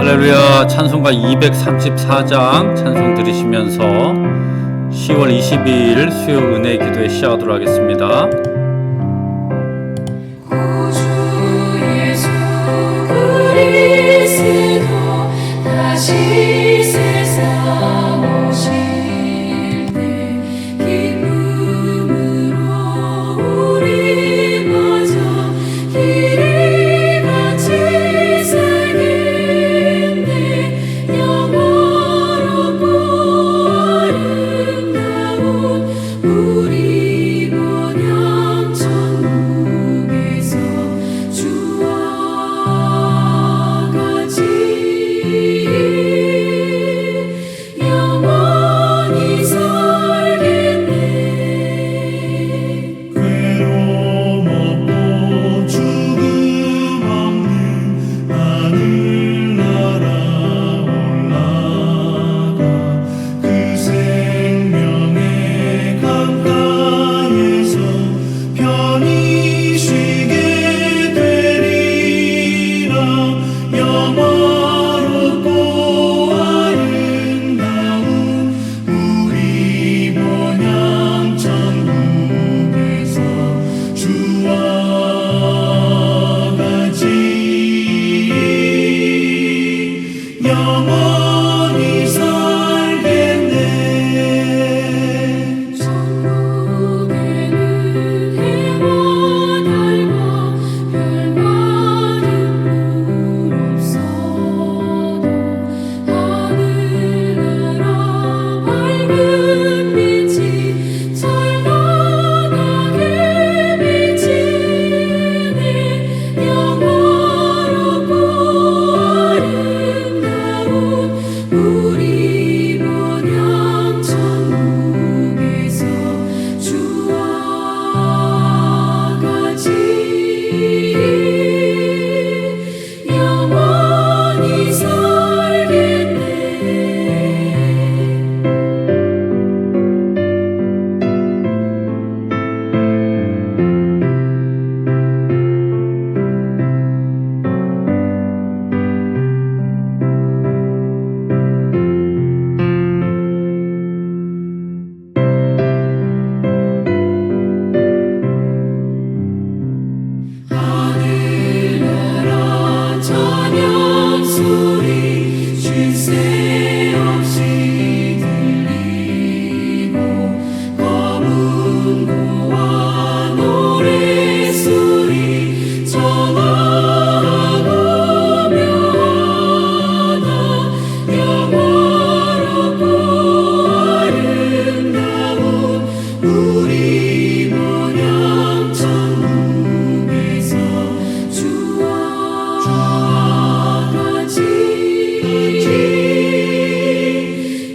할렐루야. 찬송가 234장 찬송 들으시면서 10월 22일 수요 은혜 기도에 시작하도록 하겠습니다. 구주 예수 그리스도 다시 세상 오실 때 기쁨으로 우리 마저 길이 같이 살겠네. 영원하고 아름다운 우리 본향 천국에서 주와 같이 영원히 살겠네. 괴로움 없고 죽음 없는 하늘나라 올라가 그 생명의 강가에서 편히 쉬게 되리라. 영원하고 아름다운 우리 본향 천국에서 주와 같이 영원히 살겠네. 천국에는 해와 달과 별과는 물 없어도 하늘나라 밝은 빛이 찬란하게 비치네. 영원하고 아름다운 우리 본향 천국에서 주와 같이 영원히 살겠네. 하늘나라 찬양 소리 쉴 새 없이 들리고 검은 고와 노래소리 전하고 묘하다. 영원하고 아름다운 우리 본향 천국에서 주와 같이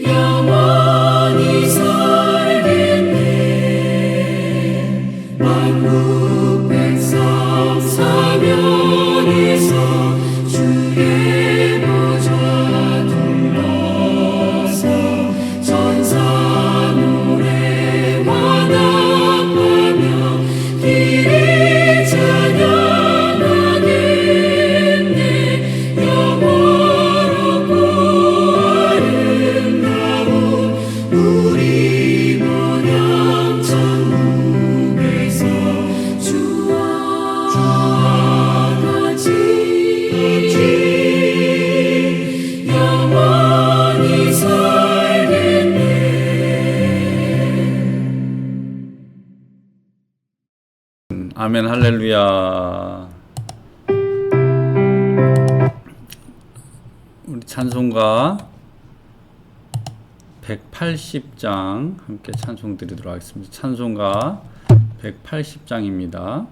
영원히 살겠네. 만국 백성 사면에서 주의 보좌 둘러서 천사 노래 완악하며 길이 찬양하겠네. 영원하고 아름다운 우리 본향 천국에서 주와 같이 영원히 살겠네. 아멘. 할렐루야. 우리 찬송가 180장 함께 찬송 드리도록 하겠습니다. 찬송가 180장입니다.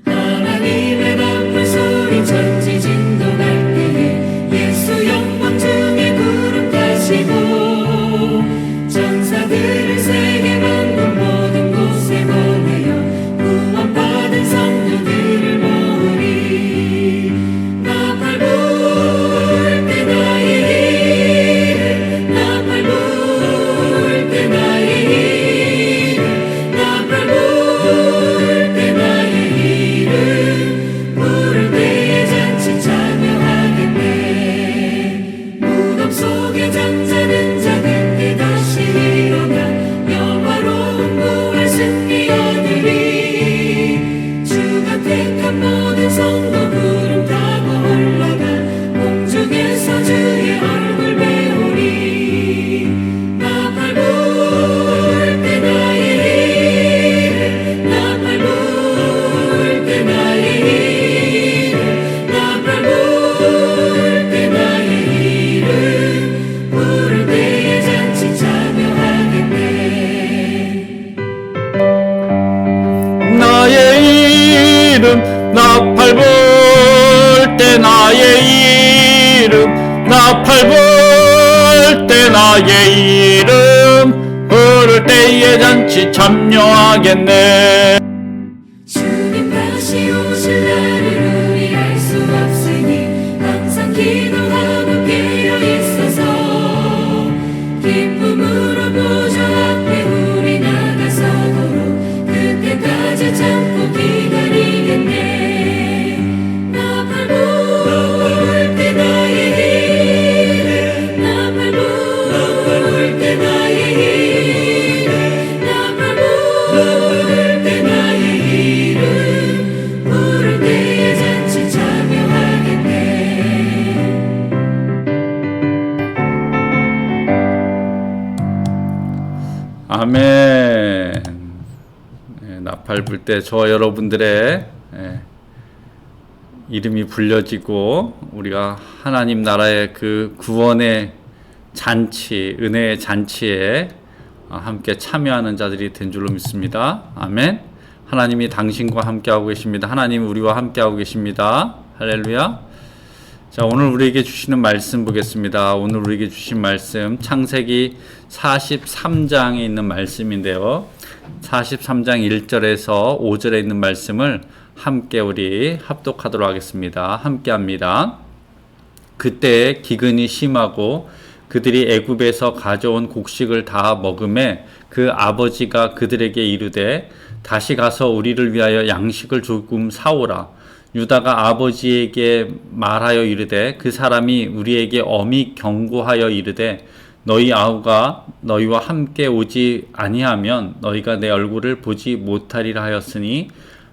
하나님의 높은 소리 천지 진동할 때에 예수 영광 중에 구름 타시고 천사들을 세계 만국 모든 곳 이름 나팔 불 때 나의 이름 나팔 불 때 나의 이름 부를 때에 잔치 참여하겠네. 주님 다시 오실 날을 우리 알 수 없으니 항상 기도하고 깨어 있어서 기쁨으로 보좌 앞에 우리 나가서도록 그때까지 참고 기다리겠네. 나팔 불 때 나의 이름 나팔 불 때 나의 이름 나팔 불 때 나의 이름 부를 때에 잔치 참여하겠네. 아멘. 나팔 불 때 저 여러분들의 이름이 불려지고 우리가 하나님 나라의 그 구원의 잔치, 은혜의 잔치에 함께 참여하는 자들이 된 줄로 믿습니다. 아멘. 하나님이 당신과 함께하고 계십니다. 하나님 우리와 함께하고 계십니다. 할렐루야. 자, 오늘 우리에게 주시는 말씀 보겠습니다. 오늘 우리에게 주신 말씀 창세기 43장에 있는 말씀인데요. 43장 1절에서 5절에 있는 말씀을 함께 우리 합독하도록 하겠습니다. 함께 합니다. 그때 기근이 심하고 그들이 애굽에서 가져온 곡식을 다 먹음에 그 아버지가 그들에게 이르되 다시 가서 우리를 위하여 양식을 조금 사오라. 유다가 아버지에게 말하여 이르되 그 사람이 우리에게 엄히 경고하여 이르되 너희 아우가 너희와 함께 오지 아니하면 너희가 내 얼굴을 보지 못하리라 하였으니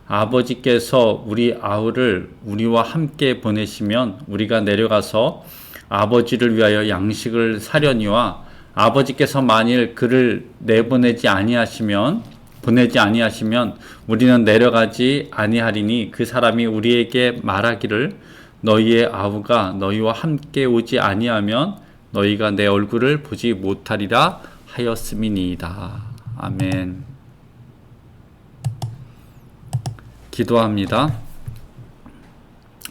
아버지께서 우리 아우를 우리와 함께 보내시면 우리가 내려가서 아버지를 위하여 양식을 사려니와 아버지께서 만일 그를 보내지 아니하시면 우리는 내려가지 아니하리니 그 사람이 우리에게 말하기를 너희의 아우가 너희와 함께 오지 아니하면 너희가 내 얼굴을 보지 못하리라 하였음이니이다. 아멘. 기도합니다.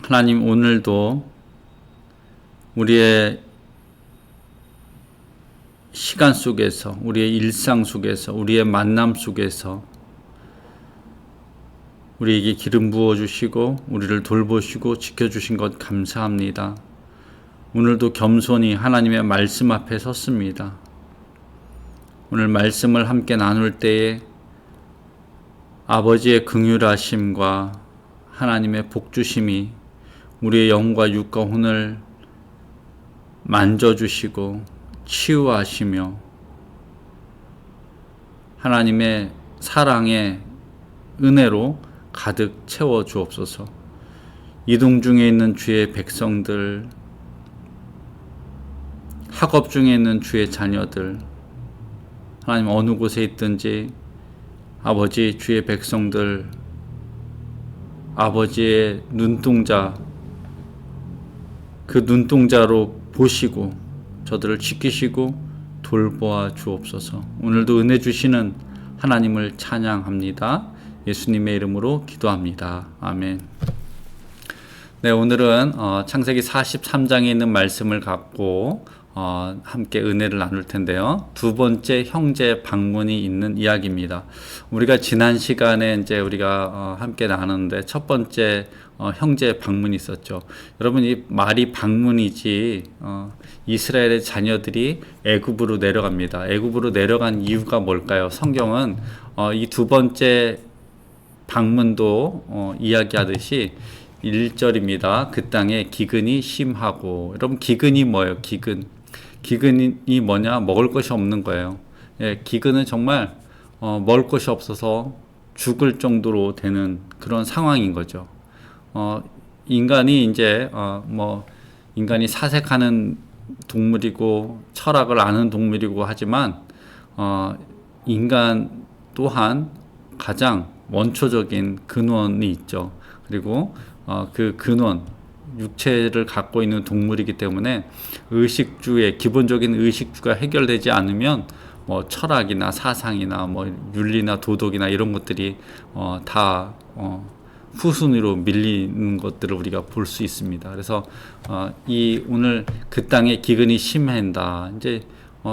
하나님, 오늘도 우리의 시간 속에서, 우리의 일상 속에서, 우리의 만남 속에서 우리에게 기름 부어주시고 우리를 돌보시고 지켜주신 것 감사합니다. 오늘도 겸손히 하나님의 말씀 앞에 섰습니다. 오늘 말씀을 함께 나눌 때에 아버지의 긍휼하심과 하나님의 복주심이 우리의 영과 육과 혼을 만져주시고 치유하시며 하나님의 사랑의 은혜로 가득 채워 주옵소서. 이동 중에 있는 주의 백성들, 학업 중에 있는 주의 자녀들, 하나님 어느 곳에 있든지 아버지 주의 백성들, 아버지의 눈동자, 그 눈동자로 보시고 저들을 지키시고 돌보아 주옵소서. 오늘도 은혜 주시는 하나님을 찬양합니다. 예수님의 이름으로 기도합니다. 아멘. 네, 오늘은 창세기 43장에 있는 말씀을 갖고 함께 은혜를 나눌 텐데요. 두 번째 형제 방문이 있는 이야기입니다. 우리가 지난 시간에 이제 우리가 함께 나눴는데 첫 번째 형제 방문이 있었죠. 여러분, 이 말이 방문이지 이스라엘의 자녀들이 애굽으로 내려갑니다. 애굽으로 내려간 이유가 뭘까요? 성경은 이 두 번째 방문도 이야기하듯이 1절입니다. 그 땅에 기근이 심하고. 여러분, 기근이 뭐예요? 기근이 뭐냐? 먹을 것이 없는 거예요. 예, 기근은 정말 먹을 것이 없어서 죽을 정도로 되는 그런 상황인 거죠. 인간이 이제 인간이 사색하는 동물이고 철학을 아는 동물이고 하지만 인간 또한 가장 원초적인 근원이 있죠. 그리고 그 근원, 육체를 갖고 있는 동물이기 때문에 의식주의 기본적인 의식주가 해결되지 않으면 철학이나 사상이나 윤리나 도덕이나 이런 것들이 다 후순위로 밀리는 것들을 우리가 볼 수 있습니다. 그래서 이 오늘 그 땅에 기근이 심해한다. 이제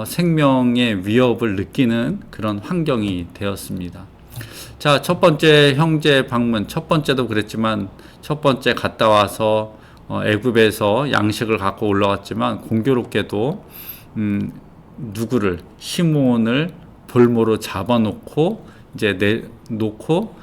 생명의 위협을 느끼는 그런 환경이 되었습니다. 자, 첫 번째 형제 방문, 첫 번째도 그랬지만 첫 번째 갔다 와서 애굽에서 양식을 갖고 올라왔지만 공교롭게도 누구를 시므온을 볼모로 잡아놓고 이제 놓고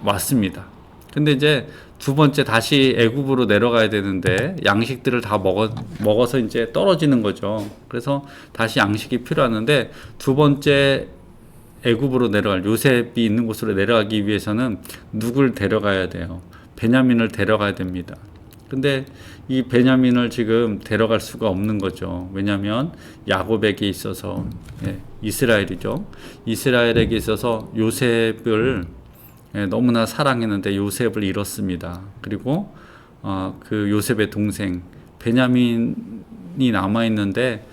왔습니다. 근데 이제 두 번째 다시 애굽으로 내려가야 되는데 양식들을 다 먹어서 이제 떨어지는 거죠. 그래서 다시 양식이 필요하는데 두 번째 애굽으로 내려갈 요셉이 있는 곳으로 내려가기 위해서는 누굴 데려가야 돼요? 베냐민을 데려가야 됩니다. 근데 이 베냐민을 지금 데려갈 수가 없는 거죠. 왜냐하면 야곱에게 있어서 이스라엘이죠. 이스라엘에게 있어서 요셉을 너무나 사랑했는데 요셉을 잃었습니다. 그리고 그 요셉의 동생 베냐민이 남아 있는데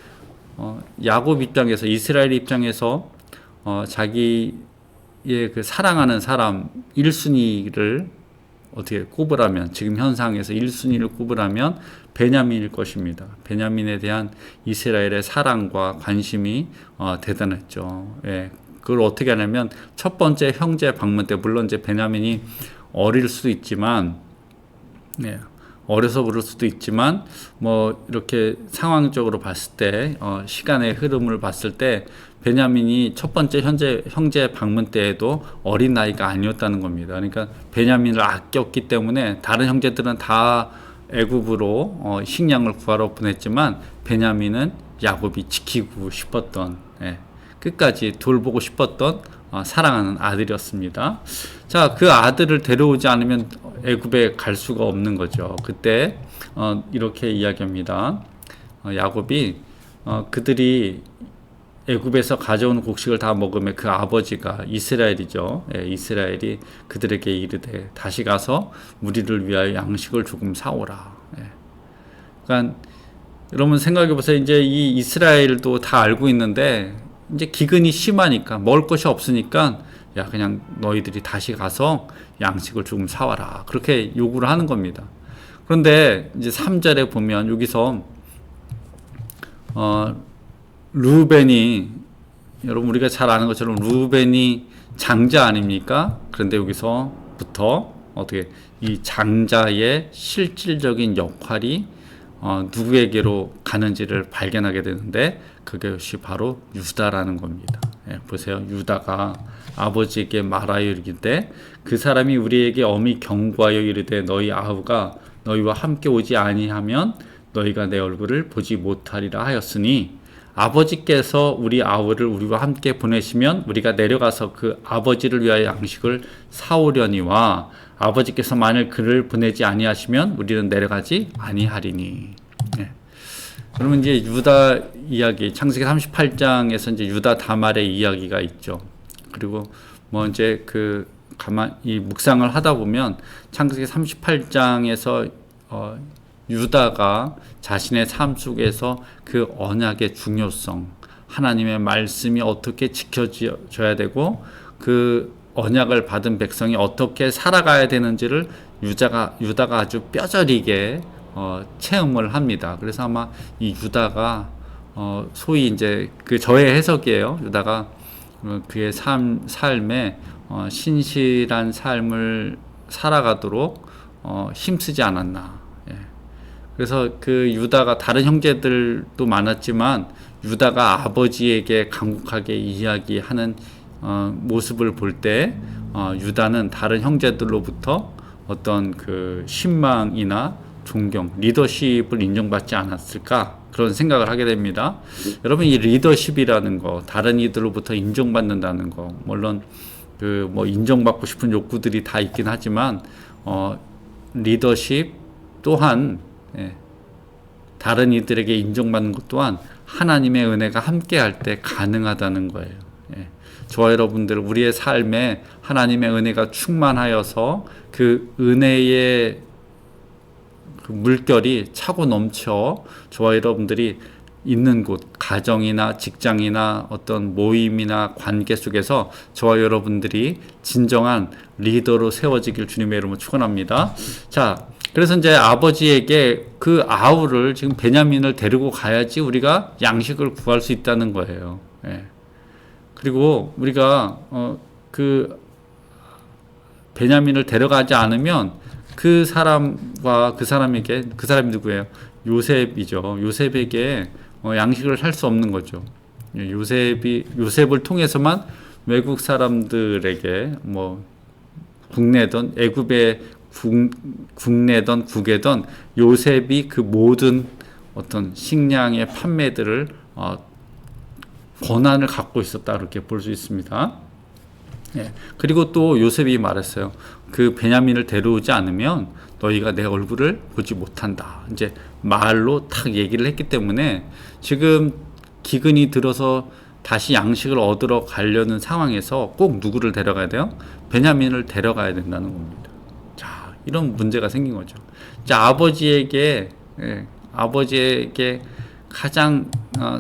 야곱 입장에서 이스라엘 입장에서 자기의 그 사랑하는 사람 1순위를 어떻게 꼽으라면 지금 현상에서 1순위를 꼽으라면 베냐민일 것입니다. 베냐민에 대한 이스라엘의 사랑과 관심이 대단했죠. 예. 그걸 어떻게 하냐면 첫 번째 형제 방문 때 물론 이제 베냐민이 어릴 수도 있지만 어려서 그럴 수도 있지만 뭐 이렇게 상황적으로 봤을 때 시간의 흐름을 봤을 때 베냐민이 첫 번째 형제 방문 때에도 어린 나이가 아니었다는 겁니다. 그러니까 베냐민을 아꼈기 때문에 다른 형제들은 다 애굽으로 식량을 구하러 보냈지만 베냐민은 야곱이 지키고 싶었던 끝까지 돌보고 싶었던 사랑하는 아들이었습니다. 자, 그 아들을 데려오지 않으면 애굽에 갈 수가 없는 거죠. 그때 이렇게 이야기합니다. 야곱이 그들이 애굽에서 가져온 곡식을 다 먹으면 그 아버지가 이스라엘이죠. 이스라엘이 그들에게 이르되 다시 가서 우리를 위하여 양식을 조금 사오라. 그러니까 여러분 생각해 보세요. 이제 이 이스라엘도 다 알고 있는데 이제 기근이 심하니까 먹을 것이 없으니까 야 그냥 너희들이 다시 가서 양식을 조금 사와라. 그렇게 요구를 하는 겁니다. 그런데 이제 3절에 보면 여기서 루벤이 여러분 우리가 잘 아는 것처럼 루벤이 장자 아닙니까? 그런데 여기서부터 어떻게 이 장자의 실질적인 역할이 누구에게로 가는지를 발견하게 되는데 그것이 바로 유다라는 겁니다. 보세요. 유다가 아버지에게 말하여 이르기되 그 사람이 우리에게 엄히 경고하여 이르되 너희 아우가 너희와 함께 오지 아니하면 너희가 내 얼굴을 보지 못하리라 하였으니 아버지께서 우리 아우를 우리와 함께 보내시면 우리가 내려가서 그 아버지를 위하여 양식을 사오려니와 아버지께서 만일 그를 보내지 아니하시면 우리는 내려가지 아니하리니. 그러면 이제 유다 이야기, 창세기 38장에서 이제 유다 다말의 이야기가 있죠. 그리고 뭐 이제 이 묵상을 하다 보면 창세기 38장에서 유다가 자신의 삶 속에서 그 언약의 중요성, 하나님의 말씀이 어떻게 지켜져야 되고 그 언약을 받은 백성이 어떻게 살아가야 되는지를 유다가 아주 뼈저리게 체험을 합니다. 그래서 아마 이 유다가 소위 이제 저의 해석이에요. 유다가 그의 삶에 신실한 삶을 살아가도록 힘쓰지 않았나. 그래서 그 유다가 다른 형제들도 많았지만 유다가 아버지에게 간곡하게 이야기하는 모습을 볼 때 유다는 다른 형제들로부터 어떤 그 신망이나 존경, 리더십을 인정받지 않았을까 그런 생각을 하게 됩니다. 여러분 이 리더십이라는 거, 다른 이들로부터 인정받는다는 거, 물론 뭐 인정받고 싶은 욕구들이 다 있긴 하지만 리더십 또한 다른 이들에게 인정받는 것 또한 하나님의 은혜가 함께할 때 가능하다는 거예요. 저와 여러분들 우리의 삶에 하나님의 은혜가 충만하여서 그 은혜의 그 물결이 차고 넘쳐 저와 여러분들이 있는 곳, 가정이나 직장이나 어떤 모임이나 관계 속에서 저와 여러분들이 진정한 리더로 세워지길 주님의 이름으로 축원합니다. 자, 그래서 이제 아버지에게 그 아우를 지금 베냐민을 데리고 가야지 우리가 양식을 구할 수 있다는 거예요. 예. 그리고 우리가 그 베냐민을 데려가지 않으면 그 사람과 그 사람이 누구예요? 요셉이죠. 요셉에게 양식을 살 수 없는 거죠. 요셉을 통해서만 외국 사람들에게 뭐 국내든 애굽의 국내든 국외든 요셉이 그 모든 어떤 식량의 판매들을 권한을 갖고 있었다, 그렇게 볼 수 있습니다. 예. 그리고 또 요셉이 말했어요. 그 베냐민을 데려오지 않으면 너희가 내 얼굴을 보지 못한다. 이제 말로 탁 얘기를 했기 때문에 지금 기근이 들어서 다시 양식을 얻으러 가려는 상황에서 꼭 누구를 데려가야 돼요? 베냐민을 데려가야 된다는 겁니다. 자, 이런 문제가 생긴 거죠. 자, 아버지에게 가장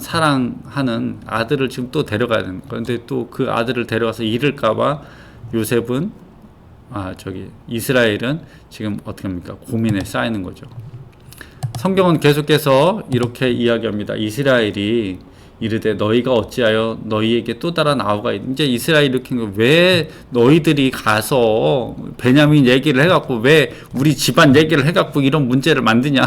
사랑하는 아들을 지금 또 데려가야 되는 거예요. 근데 또 그 아들을 데려가서 잃을까봐 요셉은 이스라엘은 지금 어떻게 합니까? 고민에 쌓이는 거죠. 성경은 계속해서 이렇게 이야기합니다. 이스라엘이 이르되 너희가 어찌하여 너희에게 또 다른 아우가 이제 이스라엘이 이렇게 왜 너희들이 가서 베냐민 얘기를 해갖고 왜 우리 집안 얘기를 해갖고 이런 문제를 만드냐.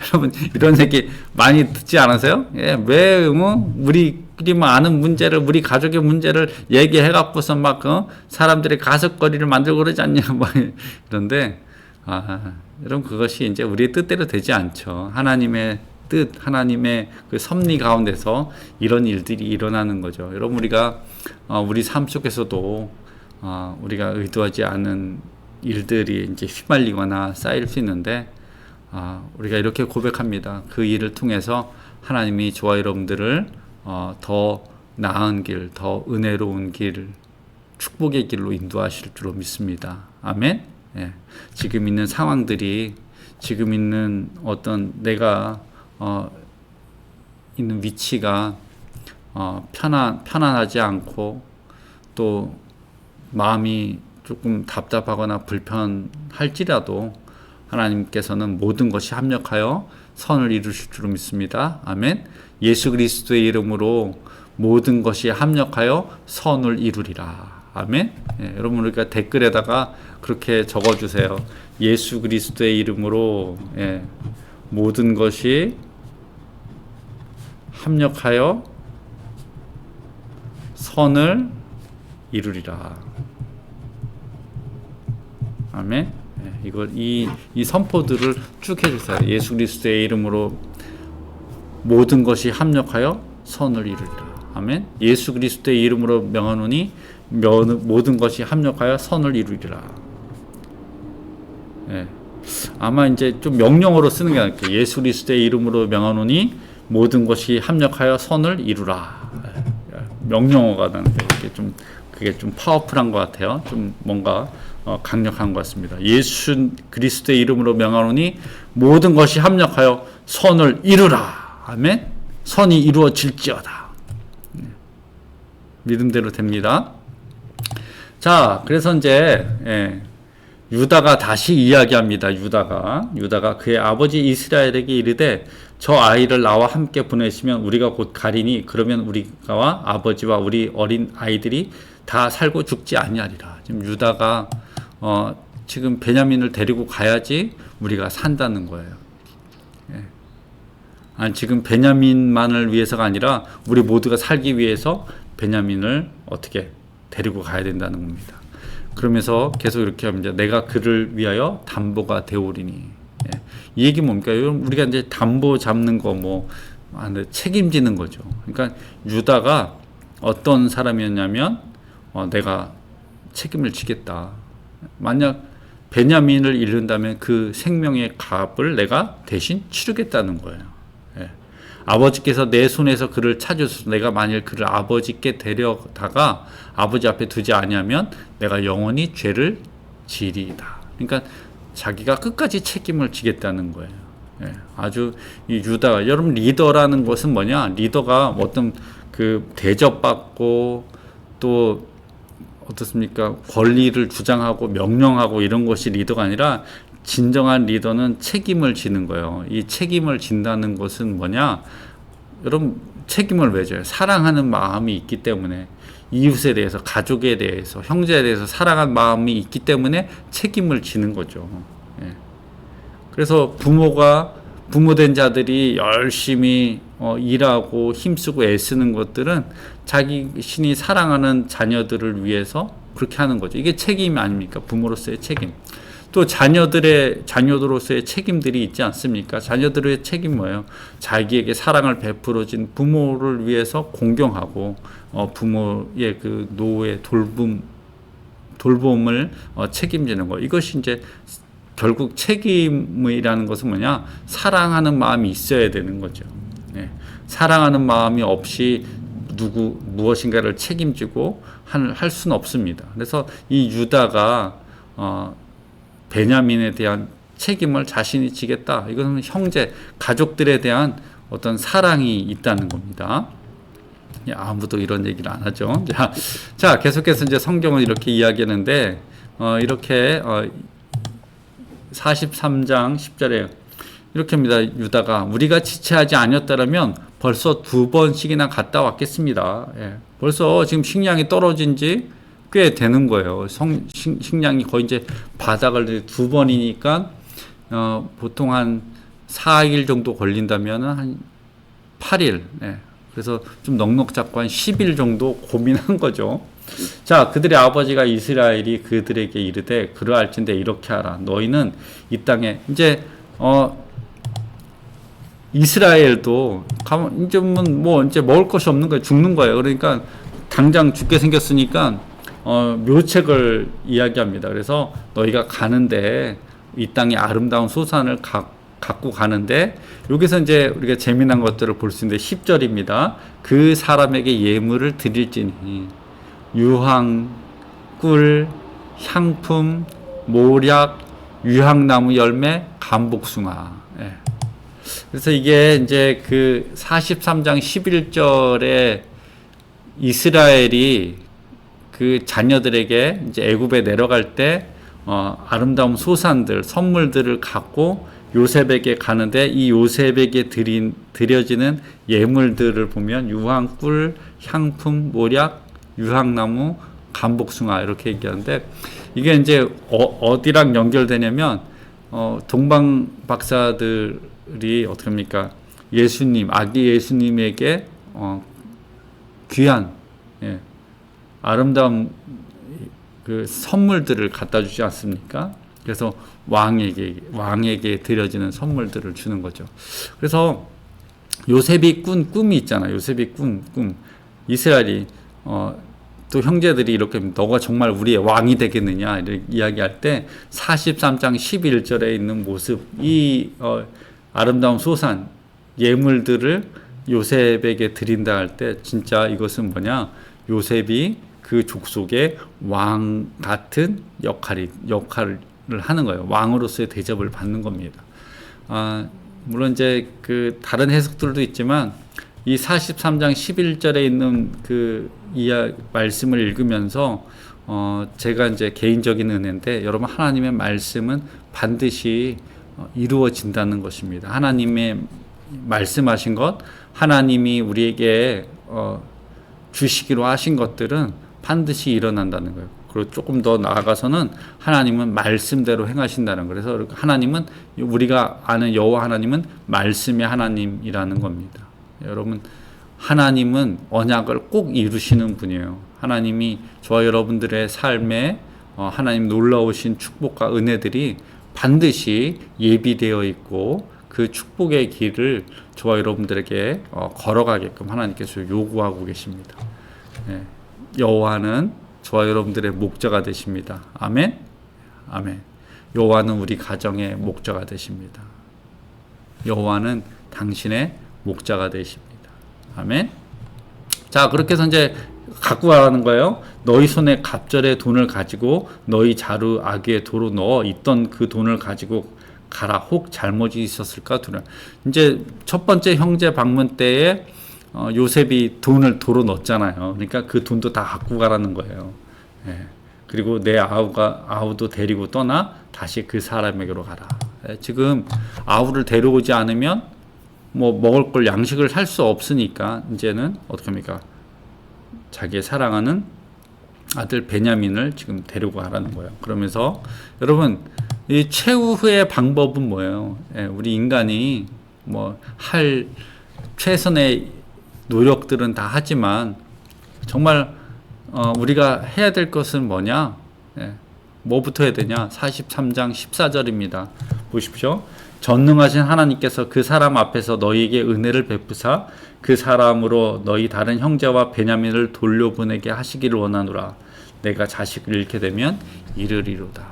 여러분 이런 얘기 많이 듣지 않으세요? 예, 왜 우리끼리만 아는 문제를, 우리 가족의 문제를 얘기해갖고서 막 사람들이 가석거리를 만들고 그러지 않냐 막 이런데 여러분 그것이 이제 우리의 뜻대로 되지 않죠. 하나님의 뜻, 하나님의 그 섭리 가운데서 이런 일들이 일어나는 거죠. 여러분 우리가 우리 삶 속에서도 우리가 의도하지 않은 일들이 이제 휘말리거나 쌓일 수 있는데 우리가 이렇게 고백합니다. 그 일을 통해서 하나님이 저와 여러분들을 더 나은 길, 더 은혜로운 길, 축복의 길로 인도하실 줄로 믿습니다. 아멘. 예. 지금 있는 상황들이, 지금 있는 어떤 내가 있는 위치가 편안하지 않고 또 마음이 조금 답답하거나 불편할지라도 하나님께서는 모든 것이 합력하여 선을 이루실 줄 믿습니다. 아멘. 예수 그리스도의 이름으로 모든 것이 합력하여 선을 이루리라. 아멘. 예, 여러분 우리가 댓글에다가 그렇게 적어주세요. 예수 그리스도의 이름으로 모든 것이 합력하여 선을 이루리라. 아멘. 이걸 이 선포들을 쭉 해주세요. 예수 그리스도의 이름으로 모든 것이 합력하여 선을 이루리라. 아멘. 예수 그리스도의 이름으로 명하노니 모든 것이 합력하여 선을 이루리라. 예. 아마 이제 좀 명령어로 쓰는 게 나을게요. 예수 그리스도의 이름으로 명하노니 모든 것이 합력하여 선을 이루라. 명령어가 나는데 그게 좀 파워풀한 것 같아요. 좀 뭔가 강력한 것 같습니다. 예수 그리스도의 이름으로 명하노니 모든 것이 합력하여 선을 이루라. 아멘. 선이 이루어질지어다. 믿음대로 됩니다. 자, 그래서 이제 유다가 다시 이야기합니다. 유다가 그의 아버지 이스라엘에게 이르되 저 아이를 나와 함께 보내시면 우리가 곧 가리니 그러면 우리가 아버지와 우리 어린 아이들이 다 살고 죽지 아니하리라. 지금 유다가 지금 베냐민을 데리고 가야지 우리가 산다는 거예요. 지금 베냐민만을 위해서가 아니라 우리 모두가 살기 위해서 베냐민을 어떻게 데리고 가야 된다는 겁니다. 그러면서 계속 이렇게 합니다. 내가 그를 위하여 담보가 되오리니. 이 얘기 뭡니까? 우리가 이제 담보 잡는 거 책임지는 거죠. 그러니까 유다가 어떤 사람이었냐면 내가 책임을 지겠다. 만약 베냐민을 잃는다면 그 생명의 값을 내가 대신 치르겠다는 거예요. 아버지께서 내 손에서 그를 찾으소서. 내가 만일 그를 아버지께 데려다가 아버지 앞에 두지 아니하면 내가 영원히 죄를 지리이다. 그러니까 자기가 끝까지 책임을 지겠다는 거예요. 예, 아주 이 유다가 여러분 리더라는 것은 뭐냐? 리더가 어떤 그 대접받고 또 어떻습니까? 권리를 주장하고 명령하고 이런 것이 리더가 아니라 진정한 리더는 책임을 지는 거예요. 이 책임을 진다는 것은 뭐냐? 여러분 책임을 왜 져요? 사랑하는 마음이 있기 때문에 이웃에 대해서 가족에 대해서 형제에 대해서 사랑하는 마음이 있기 때문에 책임을 지는 거죠. 예. 그래서 부모된 자들이 열심히 일하고 힘쓰고 애쓰는 것들은 자기 신이 사랑하는 자녀들을 위해서 그렇게 하는 거죠. 이게 책임 아닙니까? 부모로서의 책임. 또 자녀들로서의 책임들이 있지 않습니까? 자녀들의 책임 뭐예요? 자기에게 사랑을 베풀어진 부모를 위해서 공경하고 부모의 그 노후의 돌봄을 책임지는 거. 이것이 이제 결국 책임이라는 것은 뭐냐? 사랑하는 마음이 있어야 되는 거죠. 네. 사랑하는 마음이 없이 무엇인가를 책임지고 할 수는 없습니다. 그래서 이 유다가 베냐민에 대한 책임을 자신이 지겠다. 이것은 형제, 가족들에 대한 어떤 사랑이 있다는 겁니다. 아무도 이런 얘기를 안 하죠. 자, 계속해서 이제 성경을 이렇게 이야기하는데, 이렇게 43장 10절에 이렇게 합니다. 유다가 우리가 지체하지 아니었다라면 벌써 2번씩이나 갔다 왔겠습니다. 예. 벌써 지금 식량이 떨어진 지 꽤 되는 거예요. 식량이 거의 이제 바닥을 2번이니까 보통 한 4일 정도 걸린다면 한 8일. 예. 그래서 좀 넉넉 잡고 한 10일 정도 고민한 거죠. 자, 그들의 아버지가 이스라엘이 그들에게 이르되 그러할진대 이렇게 하라. 너희는 이 땅에 이제 이스라엘도 이제 뭐 이제 먹을 것이 없는 거예요. 죽는 거예요. 그러니까 당장 죽게 생겼으니까 묘책을 이야기합니다. 그래서 너희가 가는데 이 땅의 아름다운 소산을 갖고 가는데 여기서 이제 우리가 재미난 것들을 볼 수 있는데 10절입니다. 그 사람에게 예물을 드릴지니 유황, 꿀, 향품, 모략, 유향나무 열매, 감복숭아. 예. 그래서 이게 이제 그 43장 11절에 이스라엘이 그 자녀들에게 이제 애굽에 내려갈 때 아름다운 소산들, 선물들을 갖고 요셉에게 가는데 이 요셉에게 드려지는 예물들을 보면 유황, 꿀, 향품, 모략, 유향나무, 감복숭아 이렇게 얘기하는데 이게 이제 어디랑 연결되냐면 동방 박사들이 어떻게 합니까? 아기 예수님에게 귀한 아름다운 그 선물들을 갖다 주지 않습니까? 그래서 왕에게 드려지는 선물들을 주는 거죠. 그래서 요셉이 꾼 꿈이 있잖아요. 요셉이 꾼 꿈. 이스라엘이 또 형제들이 이렇게 너가 정말 우리의 왕이 되겠느냐 이렇게 이야기할 때 43장 11절에 있는 모습, 이 아름다운 소산 예물들을 요셉에게 드린다 할 때 진짜 이것은 뭐냐? 요셉이 그 족속의 왕 같은 역할을 하는 거예요. 왕으로서의 대접을 받는 겁니다. 물론 이제 그 다른 해석들도 있지만 이 43장 11절에 있는 그 말씀을 읽으면서 제가 이제 개인적인 은혜인데 여러분 하나님의 말씀은 반드시 이루어진다는 것입니다. 하나님의 말씀하신 것, 하나님이 우리에게 주시기로 하신 것들은 반드시 일어난다는 거예요. 그리고 조금 더 나아가서는 하나님은 말씀대로 행하신다는 거예요. 그래서 하나님은 우리가 아는 여호와 하나님은 말씀의 하나님이라는 겁니다. 여러분 하나님은 언약을 꼭 이루시는 분이에요. 하나님이 저와 여러분들의 삶에 하나님 놀라우신 축복과 은혜들이 반드시 예비되어 있고 그 축복의 길을 저와 여러분들에게 걸어가게끔 하나님께서 요구하고 계십니다. 네. 여호와는 저와 여러분들의 목자가 되십니다. 아멘. 아멘. 여호와는 우리 가정의 목자가 되십니다. 여호와는 당신의 목자가 되십니다. 아멘. 자, 그렇게 해서 이제 갖고 가라는 거예요. 너희 손에 갑절의 돈을 가지고 너희 자루 아귀에 도로 넣어 있던 그 돈을 가지고 가라. 혹 잘못이 있었을까 두려. 이제 첫 번째 형제 방문 때에 요셉이 돈을 도로 넣었잖아요. 그러니까 그 돈도 다 갖고 가라는 거예요. 예. 그리고 내 아우도 데리고 떠나 다시 그 사람에게로 가라. 예. 지금 아우를 데려오지 않으면 뭐 먹을 걸 양식을 살 수 없으니까 이제는 어떻게 합니까? 자기의 사랑하는 아들 베냐민을 지금 데리고 가라는 거예요. 그러면서 여러분 이 최후의 방법은 뭐예요? 예, 우리 인간이 뭐 할 최선의 노력들은 다 하지만 정말 우리가 해야 될 것은 뭐냐? 예, 뭐부터 해야 되냐? 43장 14절입니다. 보십시오. 전능하신 하나님께서 그 사람 앞에서 너희에게 은혜를 베푸사 그 사람으로 너희 다른 형제와 베냐민을 돌려보내게 하시기를 원하노라. 내가 자식을 잃게 되면 이르리로다.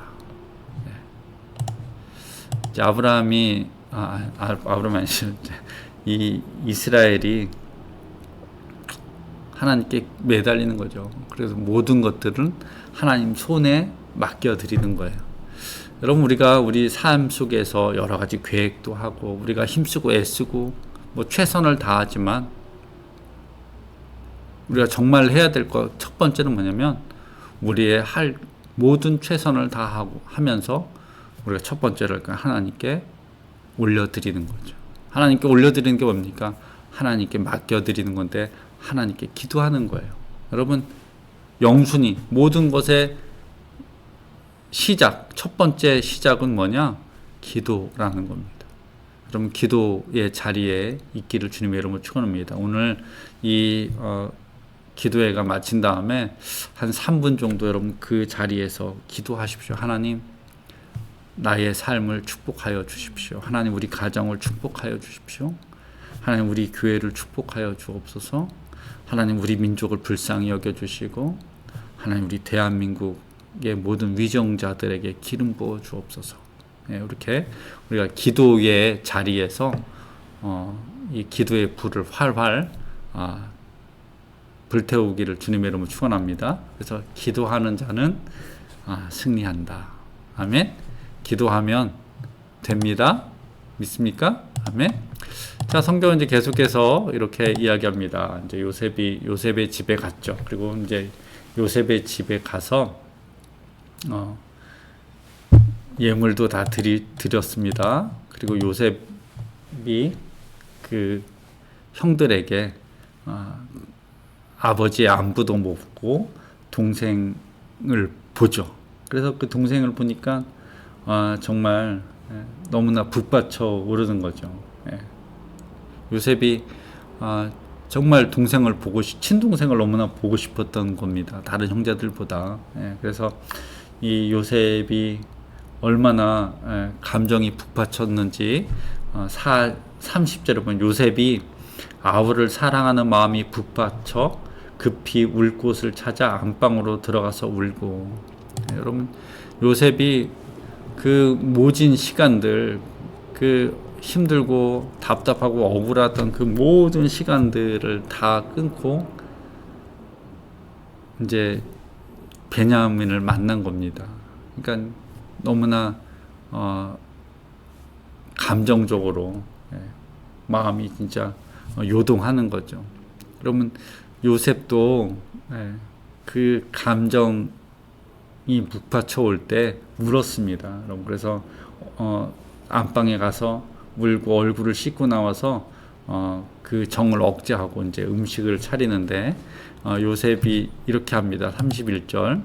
이제 아브라함이 이 이스라엘이 하나님께 매달리는 거죠. 그래서 모든 것들은 하나님 손에 맡겨드리는 거예요. 여러분 우리가 우리 삶 속에서 여러 가지 계획도 하고 우리가 힘쓰고 애쓰고 뭐 최선을 다하지만 우리가 정말 해야 될 것 첫 번째는 뭐냐면 우리의 할 모든 최선을 다하고 하면서 우리가 첫 번째로 하나님께 올려드리는 거죠. 하나님께 올려드리는 게 뭡니까? 하나님께 맡겨드리는 건데 하나님께 기도하는 거예요. 여러분 영순이 모든 것의 시작, 첫 번째 시작은 뭐냐? 기도라는 겁니다. 여러분 기도의 자리에 있기를 주님의 이름으로 축원합니다. 오늘 이 기도회가 마친 다음에 한 3분 정도 여러분 그 자리에서 기도하십시오. 하나님 나의 삶을 축복하여 주십시오. 하나님 우리 가정을 축복하여 주십시오. 하나님 우리 교회를 축복하여 주옵소서. 하나님 우리 민족을 불쌍히 여겨주시고 하나님 우리 대한민국의 모든 위정자들에게 기름 부어 주옵소서. 네, 이렇게 우리가 기도의 자리에서 이 기도의 불을 활활 불태우기를 주님의 이름으로 축원합니다. 그래서 기도하는 자는 승리한다. 아멘. 기도하면 됩니다. 믿습니까? 아멘. 자, 성경은 이제 계속해서 이렇게 이야기합니다. 이제 요셉의 집에 갔죠. 그리고 이제 요셉의 집에 가서 예물도 다 드렸습니다. 그리고 요셉이 그 형들에게 아버지의 안부도 묻고 동생을 보죠. 그래서 그 동생을 보니까 정말 너무나 북받쳐 오르는 거죠. 요셉이 정말 동생을 친동생을 너무나 보고 싶었던 겁니다. 다른 형제들보다. 그래서 이 요셉이 얼마나 감정이 북받쳤는지 30절에 보면 요셉이 아우를 사랑하는 마음이 북받쳐 급히 울 곳을 찾아 안방으로 들어가서 울고. 여러분 요셉이 그 모진 시간들 그 힘들고 답답하고 억울했던 그 모든 시간들을 다 끊고 이제 베냐민을 만난 겁니다. 그러니까 너무나 감정적으로 마음이 진짜 요동하는 거죠. 그러면 요셉도 그 감정이 북받쳐 올 때 울었습니다. 여러분 그래서 안방에 가서 울고 얼굴을 씻고 나와서 그 정을 억제하고 이제 음식을 차리는데 요셉이 이렇게 합니다. 31절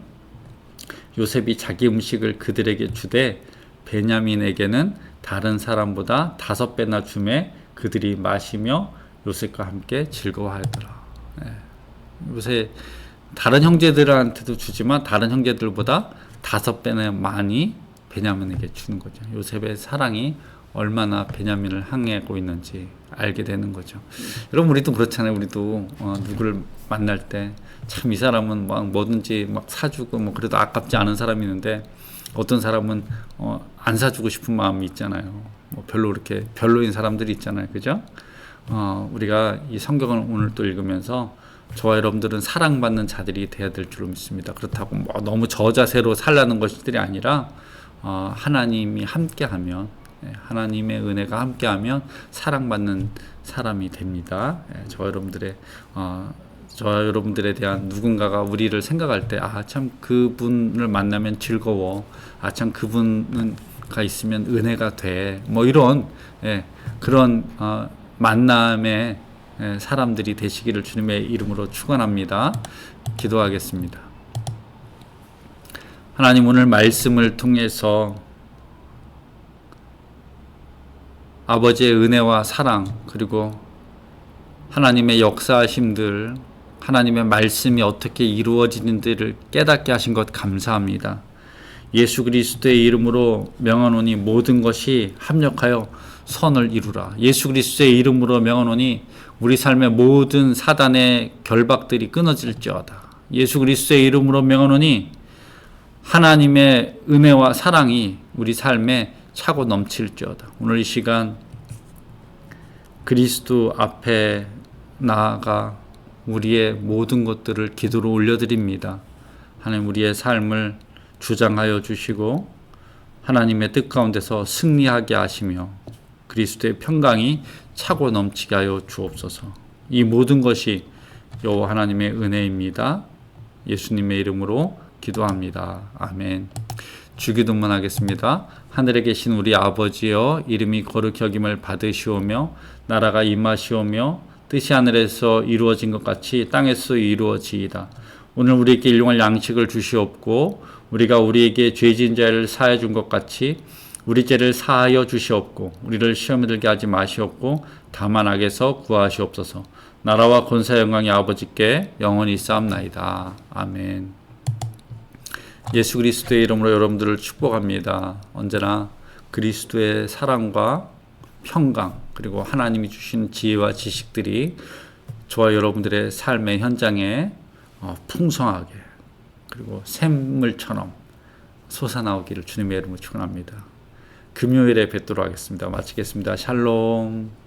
요셉이 자기 음식을 그들에게 주되 베냐민에게는 다른 사람보다 5배나 주매 그들이 마시며 요셉과 함께 즐거워하더라. 요새 다른 형제들한테도 주지만 다른 형제들보다 5배나 많이 베냐민에게 주는 거죠. 요셉의 사랑이 얼마나 베냐민을 향하고 있는지 알게 되는 거죠. 여러분 우리도 그렇잖아요. 우리도 누구를 만날 때 참 이 사람은 막 뭐든지 막 사주고 뭐 그래도 아깝지 않은 사람이 있는데 어떤 사람은 안 사주고 싶은 마음이 있잖아요. 뭐 별로 이렇게 별로인 사람들이 있잖아요. 그죠? 우리가 이 성경을 오늘 또 읽으면서 저와 여러분들은 사랑받는 자들이 되어야 될 줄로 믿습니다. 그렇다고 뭐 너무 저자세로 살라는 것들이 아니라 하나님이 함께하면 하나님의 은혜가 함께하면 사랑받는 사람이 됩니다. 저 여러분들에 대한 누군가가 우리를 생각할 때, 참 그분을 만나면 즐거워. 참 그분가 있으면 은혜가 돼. 뭐 이런 그런 만남의 사람들이 되시기를 주님의 이름으로 축원합니다. 기도하겠습니다. 하나님, 오늘 말씀을 통해서 아버지의 은혜와 사랑, 그리고 하나님의 역사하심들, 하나님의 말씀이 어떻게 이루어지는지를 깨닫게 하신 것 감사합니다. 예수 그리스도의 이름으로 명하노니 모든 것이 합력하여 선을 이루라. 예수 그리스도의 이름으로 명하노니 우리 삶의 모든 사단의 결박들이 끊어질지어다. 예수 그리스도의 이름으로 명하노니 하나님의 은혜와 사랑이 우리 삶에 차고 넘칠지어다. 오늘 이 시간 그리스도 앞에 나아가 우리의 모든 것들을 기도로 올려드립니다. 하나님, 우리의 삶을 주장하여 주시고 하나님의 뜻 가운데서 승리하게 하시며 그리스도의 평강이 차고 넘치게 하여 주옵소서. 이 모든 것이 여호와 하나님의 은혜입니다. 예수님의 이름으로 기도합니다. 아멘. 주기도문 하겠습니다. 하늘에 계신 우리 아버지여, 이름이 거룩히 여김을 받으시오며 나라가 임하시오며 뜻이 하늘에서 이루어진 것 같이 땅에서 이루어지이다. 오늘 우리에게 일용할 양식을 주시옵고 우리가 우리에게 죄진 자를 사하여 준 것 같이 우리 죄를 사하여 주시옵고 우리를 시험에 들게 하지 마시옵고 다만 악에서 구하시옵소서. 나라와 권세 영광이 아버지께 영원히 쌓옵나이다. 아멘. 예수 그리스도의 이름으로 여러분들을 축복합니다. 언제나 그리스도의 사랑과 평강, 그리고 하나님이 주신 지혜와 지식들이 저와 여러분들의 삶의 현장에 풍성하게, 그리고 샘물처럼 솟아나오기를 주님의 이름으로 축원합니다. 금요일에 뵙도록 하겠습니다. 마치겠습니다. 샬롬.